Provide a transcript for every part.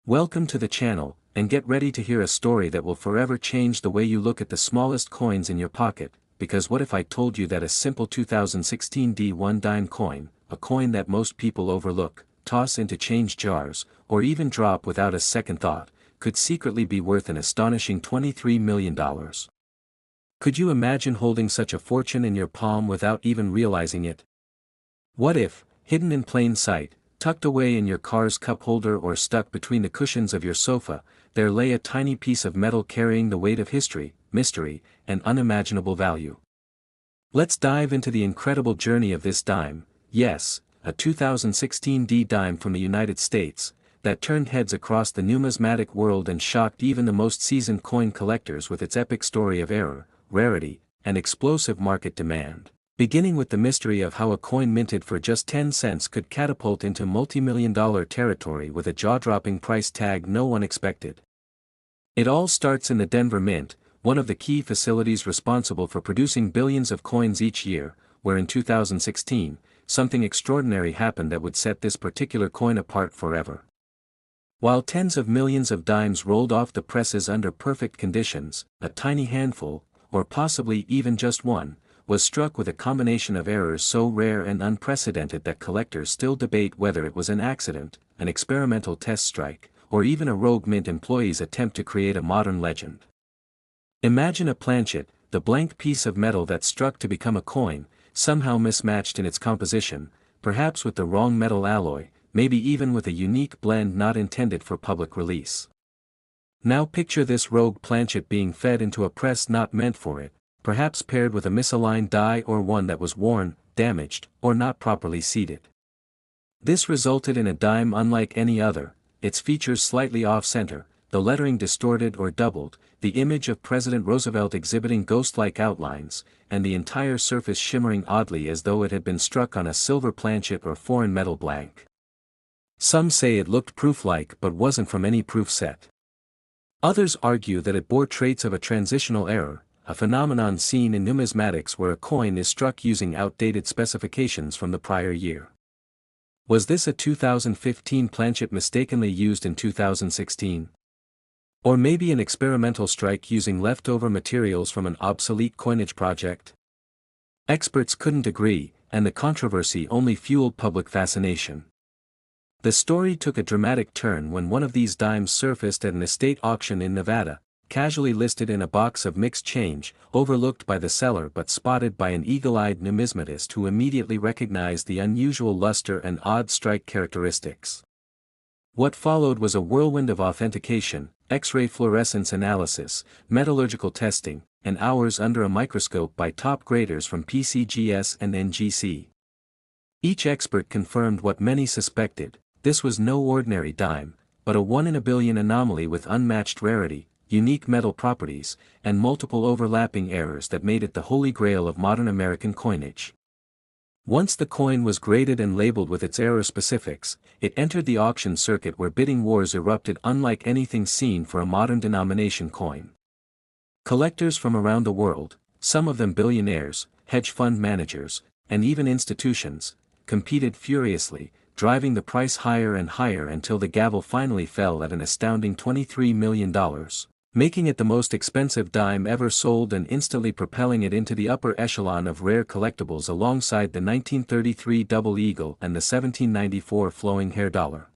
Welcome to the channel, and get ready to hear a story that will forever change the way you look at the smallest coins in your pocket, because what if I told you that a simple 2016 D1 dime coin, a coin that most people overlook, toss into change jars, or even drop without a second thought, could secretly be worth an astonishing $23 million. Could you imagine holding such a fortune in your palm without even realizing it? What if, hidden in plain sight, tucked away in your car's cup holder or stuck between the cushions of your sofa, there lay a tiny piece of metal carrying the weight of history, mystery, and unimaginable value? Let's dive into the incredible journey of this dime, yes, a 2016 D dime from the United States, that turned heads across the numismatic world and shocked even the most seasoned coin collectors with its epic story of error, rarity, and explosive market demand. Beginning with the mystery of how a coin minted for just 10 cents could catapult into multi-million-dollar territory with a jaw-dropping price tag no one expected. It all starts in the Denver Mint, one of the key facilities responsible for producing billions of coins each year, where in 2016, something extraordinary happened that would set this particular coin apart forever. While tens of millions of dimes rolled off the presses under perfect conditions, a tiny handful, or possibly even just one, was struck with a combination of errors so rare and unprecedented that collectors still debate whether it was an accident, an experimental test strike, or even a rogue mint employee's attempt to create a modern legend. Imagine a planchet, the blank piece of metal that struck to become a coin, somehow mismatched in its composition, perhaps with the wrong metal alloy, maybe even with a unique blend not intended for public release. Now picture this rogue planchet being fed into a press not meant for it, perhaps paired with a misaligned die or one that was worn, damaged, or not properly seated. This resulted in a dime unlike any other, its features slightly off-center, the lettering distorted or doubled, the image of President Roosevelt exhibiting ghost-like outlines, and the entire surface shimmering oddly as though it had been struck on a silver planchet or foreign metal blank. Some say it looked proof-like but wasn't from any proof set. Others argue that it bore traits of a transitional error, a phenomenon seen in numismatics where a coin is struck using outdated specifications from the prior year. Was this a 2015 planchet mistakenly used in 2016? Or maybe an experimental strike using leftover materials from an obsolete coinage project? Experts couldn't agree, and the controversy only fueled public fascination. The story took a dramatic turn when one of these dimes surfaced at an estate auction in Nevada, casually listed in a box of mixed change, overlooked by the seller but spotted by an eagle-eyed numismatist who immediately recognized the unusual luster and odd strike characteristics. What followed was a whirlwind of authentication, X-ray fluorescence analysis, metallurgical testing, and hours under a microscope by top graders from PCGS and NGC. Each expert confirmed what many suspected: this was no ordinary dime, but a 1 in a billion anomaly with unmatched rarity, unique metal properties, and multiple overlapping errors that made it the holy grail of modern American coinage. Once the coin was graded and labeled with its error specifics, it entered the auction circuit where bidding wars erupted unlike anything seen for a modern denomination coin. Collectors from around the world, some of them billionaires, hedge fund managers, and even institutions, competed furiously, driving the price higher and higher until the gavel finally fell at an astounding $23 million. Making it the most expensive dime ever sold and instantly propelling it into the upper echelon of rare collectibles alongside the 1933 Double Eagle and the 1794 Flowing Hair Dollar.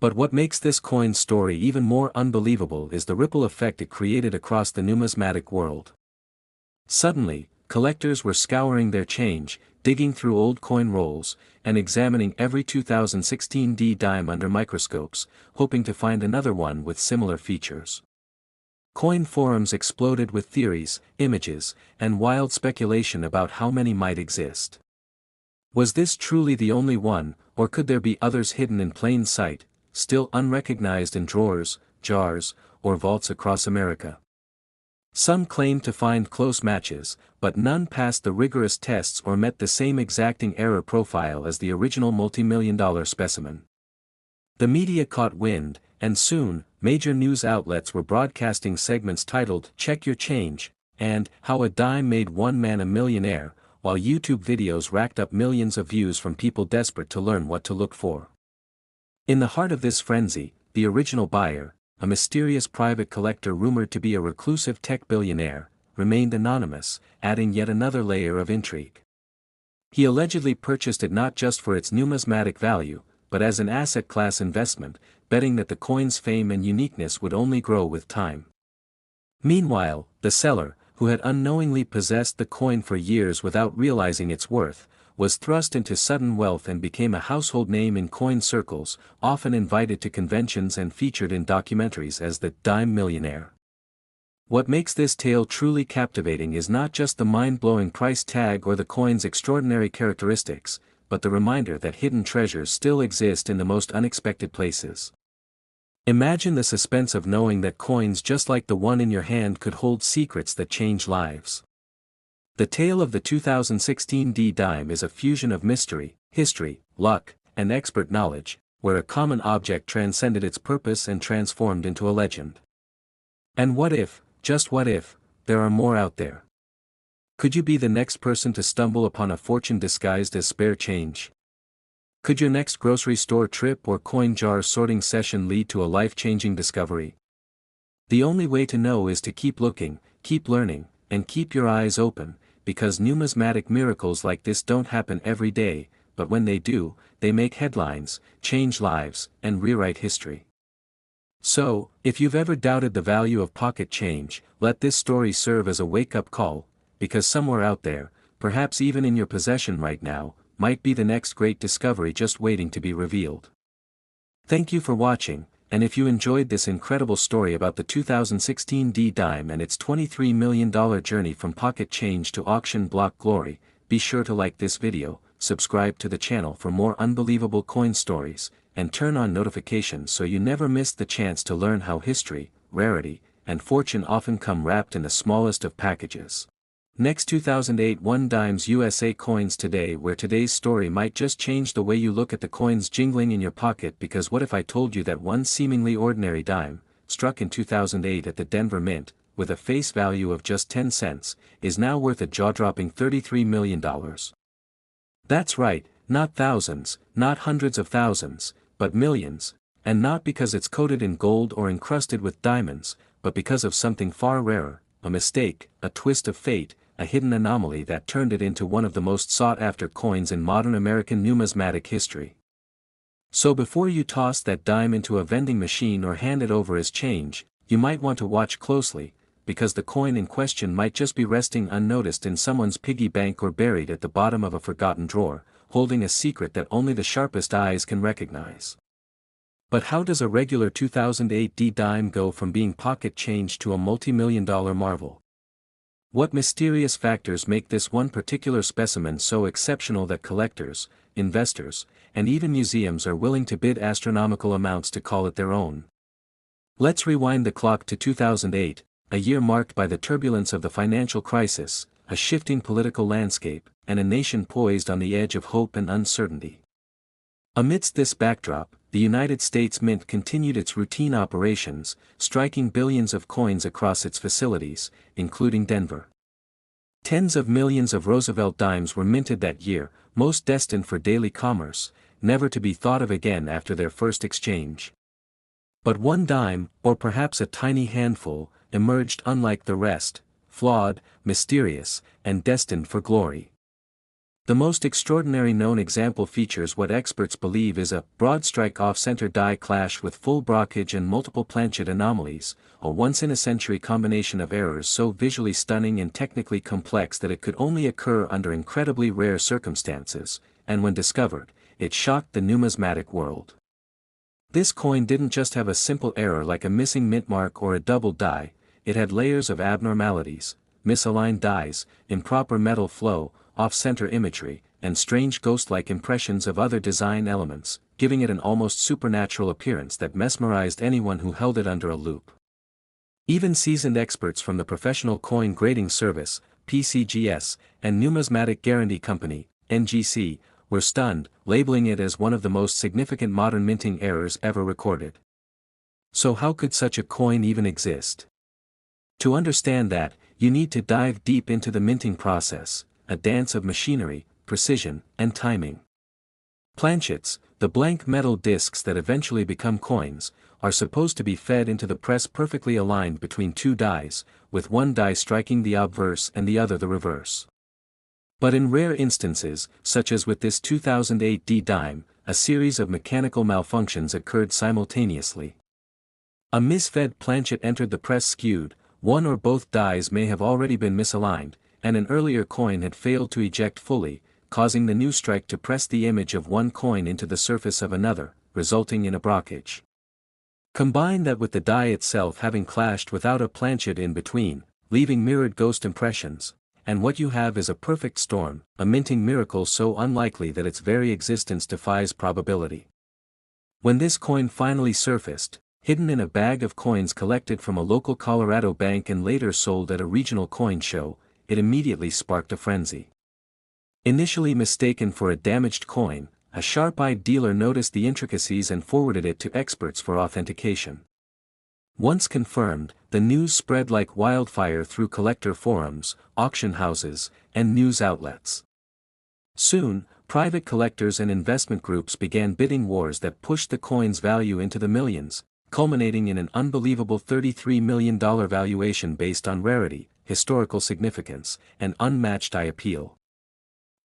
But what makes this coin's story even more unbelievable is the ripple effect it created across the numismatic world. Suddenly, collectors were scouring their change, digging through old coin rolls, and examining every 2016 D dime under microscopes, hoping to find another one with similar features. Coin forums exploded with theories, images, and wild speculation about how many might exist. Was this truly the only one, or could there be others hidden in plain sight, still unrecognized in drawers, jars, or vaults across America? Some claimed to find close matches, but none passed the rigorous tests or met the same exacting error profile as the original multi-million-dollar specimen. The media caught wind, and soon, major news outlets were broadcasting segments titled "Check Your Change," and "How a Dime Made One Man a Millionaire," while YouTube videos racked up millions of views from people desperate to learn what to look for. In the heart of this frenzy, the original buyer, a mysterious private collector rumored to be a reclusive tech billionaire, remained anonymous, adding yet another layer of intrigue. He allegedly purchased it not just for its numismatic value, but as an asset class investment, betting that the coin's fame and uniqueness would only grow with time. Meanwhile, the seller, who had unknowingly possessed the coin for years without realizing its worth, was thrust into sudden wealth and became a household name in coin circles, often invited to conventions and featured in documentaries as the dime millionaire. What makes this tale truly captivating is not just the mind-blowing price tag or the coin's extraordinary characteristics, but the reminder that hidden treasures still exist in the most unexpected places. Imagine the suspense of knowing that coins just like the one in your hand could hold secrets that change lives. The tale of the 2016 D-dime is a fusion of mystery, history, luck, and expert knowledge, where a common object transcended its purpose and transformed into a legend. And what if, just what if, there are more out there? Could you be the next person to stumble upon a fortune disguised as spare change? Could your next grocery store trip or coin jar sorting session lead to a life-changing discovery? The only way to know is to keep looking, keep learning, and keep your eyes open, because numismatic miracles like this don't happen every day, but when they do, they make headlines, change lives, and rewrite history. So, if you've ever doubted the value of pocket change, let this story serve as a wake-up call, because somewhere out there, perhaps even in your possession right now, might be the next great discovery just waiting to be revealed. Thank you for watching, and if you enjoyed this incredible story about the 2016 D-dime and its $23 million journey from pocket change to auction block glory, be sure to like this video, subscribe to the channel for more unbelievable coin stories, and turn on notifications so you never miss the chance to learn how history, rarity, and fortune often come wrapped in the smallest of packages. Next 2008 1 Dimes USA coins today, where today's story might just change the way you look at the coins jingling in your pocket, because what if I told you that one seemingly ordinary dime, struck in 2008 at the Denver Mint, with a face value of just 10 cents, is now worth a jaw-dropping $33 million. That's right, not thousands, not hundreds of thousands, but millions, and not because it's coated in gold or encrusted with diamonds, but because of something far rarer, a mistake, a twist of fate, a hidden anomaly that turned it into one of the most sought-after coins in modern American numismatic history. So before you toss that dime into a vending machine or hand it over as change, you might want to watch closely, because the coin in question might just be resting unnoticed in someone's piggy bank or buried at the bottom of a forgotten drawer, holding a secret that only the sharpest eyes can recognize. But how does a regular 2008 D-dime go from being pocket change to a multi-million-dollar marvel? What mysterious factors make this one particular specimen so exceptional that collectors, investors, and even museums are willing to bid astronomical amounts to call it their own? Let's rewind the clock to 2008, a year marked by the turbulence of the financial crisis, a shifting political landscape, and a nation poised on the edge of hope and uncertainty. Amidst this backdrop, the United States Mint continued its routine operations, striking billions of coins across its facilities, including Denver. Tens of millions of Roosevelt dimes were minted that year, most destined for daily commerce, never to be thought of again after their first exchange. But one dime, or perhaps a tiny handful, emerged unlike the rest, flawed, mysterious, and destined for glory. The most extraordinary known example features what experts believe is a broad strike off-center die clash with full brockage and multiple planchet anomalies, a once-in-a-century combination of errors so visually stunning and technically complex that it could only occur under incredibly rare circumstances, and when discovered, it shocked the numismatic world. This coin didn't just have a simple error like a missing mint mark or a double die, it had layers of abnormalities, misaligned dies, improper metal flow, off-center imagery, and strange ghost-like impressions of other design elements, giving it an almost supernatural appearance that mesmerized anyone who held it under a loupe. Even seasoned experts from the Professional Coin Grading Service, PCGS, and Numismatic Guarantee Company, NGC, were stunned, labeling it as one of the most significant modern minting errors ever recorded. So how could such a coin even exist? To understand that, you need to dive deep into the minting process, a dance of machinery, precision, and timing. Planchets, the blank metal discs that eventually become coins, are supposed to be fed into the press perfectly aligned between two dies, with one die striking the obverse and the other the reverse. But in rare instances, such as with this 2008 D dime, a series of mechanical malfunctions occurred simultaneously. A misfed planchet entered the press skewed, one or both dies may have already been misaligned, and an earlier coin had failed to eject fully, causing the new strike to press the image of one coin into the surface of another, resulting in a blockage. Combine that with the die itself having clashed without a planchet in between, leaving mirrored ghost impressions, and what you have is a perfect storm, a minting miracle so unlikely that its very existence defies probability. When this coin finally surfaced, hidden in a bag of coins collected from a local Colorado bank and later sold at a regional coin show, it immediately sparked a frenzy. Initially mistaken for a damaged coin, a sharp-eyed dealer noticed the intricacies and forwarded it to experts for authentication. Once confirmed, the news spread like wildfire through collector forums, auction houses, and news outlets. Soon, private collectors and investment groups began bidding wars that pushed the coin's value into the millions, culminating in an unbelievable $33 million valuation based on rarity, historical significance, and unmatched eye appeal.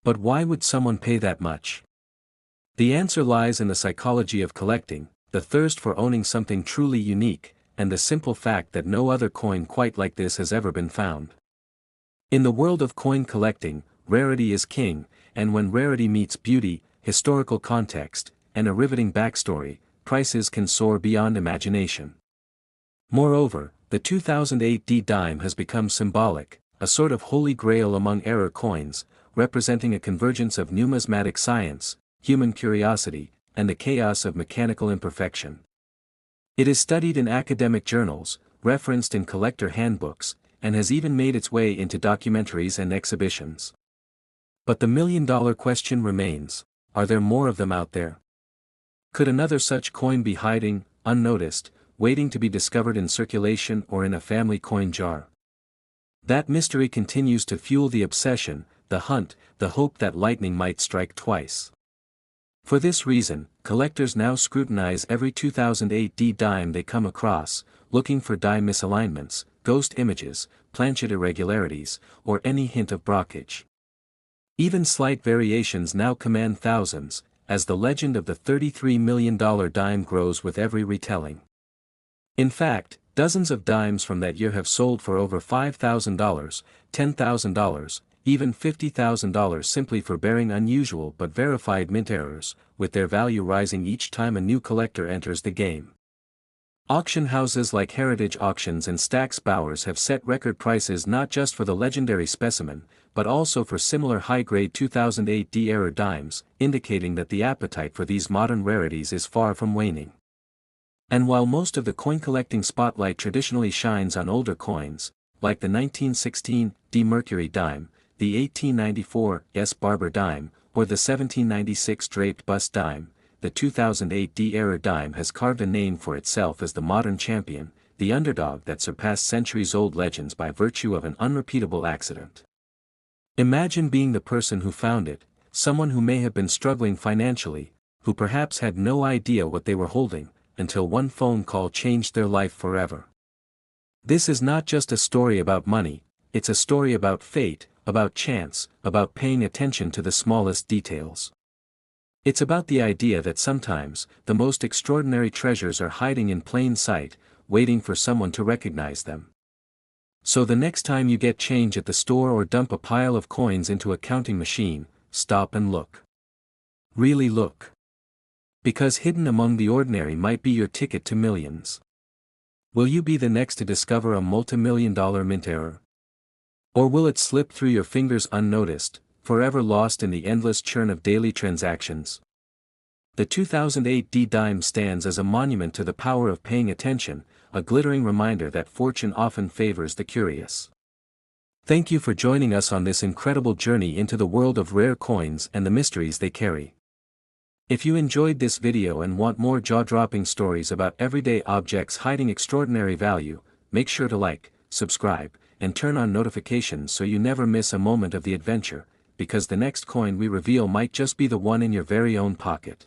But why would someone pay that much? The answer lies in the psychology of collecting, the thirst for owning something truly unique, and the simple fact that no other coin quite like this has ever been found. In the world of coin collecting, rarity is king, and when rarity meets beauty, historical context, and a riveting backstory, prices can soar beyond imagination. Moreover, the 2008 D dime has become symbolic, a sort of holy grail among error coins, representing a convergence of numismatic science, human curiosity, and the chaos of mechanical imperfection. It is studied in academic journals, referenced in collector handbooks, and has even made its way into documentaries and exhibitions. But the million-dollar question remains, are there more of them out there? Could another such coin be hiding, unnoticed, waiting to be discovered in circulation or in a family coin jar? That mystery continues to fuel the obsession, the hunt, the hope that lightning might strike twice. For this reason, collectors now scrutinize every 2008 D dime they come across, looking for die misalignments, ghost images, planchet irregularities, or any hint of blockage. Even slight variations now command thousands, as the legend of the $33 million dime grows with every retelling. In fact, dozens of dimes from that year have sold for over $5,000, $10,000, even $50,000 simply for bearing unusual but verified mint errors, with their value rising each time a new collector enters the game. Auction houses like Heritage Auctions and Stack's Bowers have set record prices not just for the legendary specimen, but also for similar high-grade 2008 D error dimes, indicating that the appetite for these modern rarities is far from waning. And while most of the coin-collecting spotlight traditionally shines on older coins, like the 1916 D Mercury dime, the 1894 S Barber dime, or the 1796 draped bust dime, the 2008 D error dime has carved a name for itself as the modern champion, the underdog that surpassed centuries-old legends by virtue of an unrepeatable accident. Imagine being the person who found it, someone who may have been struggling financially, who perhaps had no idea what they were holding, until one phone call changed their life forever. This is not just a story about money, it's a story about fate, about chance, about paying attention to the smallest details. It's about the idea that sometimes, the most extraordinary treasures are hiding in plain sight, waiting for someone to recognize them. So the next time you get change at the store or dump a pile of coins into a counting machine, stop and look. Really look. Because hidden among the ordinary might be your ticket to millions. Will you be the next to discover a multi-million-dollar mint error? Or will it slip through your fingers unnoticed, forever lost in the endless churn of daily transactions? The 2008 D dime stands as a monument to the power of paying attention, a glittering reminder that fortune often favors the curious. Thank you for joining us on this incredible journey into the world of rare coins and the mysteries they carry. If you enjoyed this video and want more jaw-dropping stories about everyday objects hiding extraordinary value, make sure to like, subscribe, and turn on notifications so you never miss a moment of the adventure, because the next coin we reveal might just be the one in your very own pocket.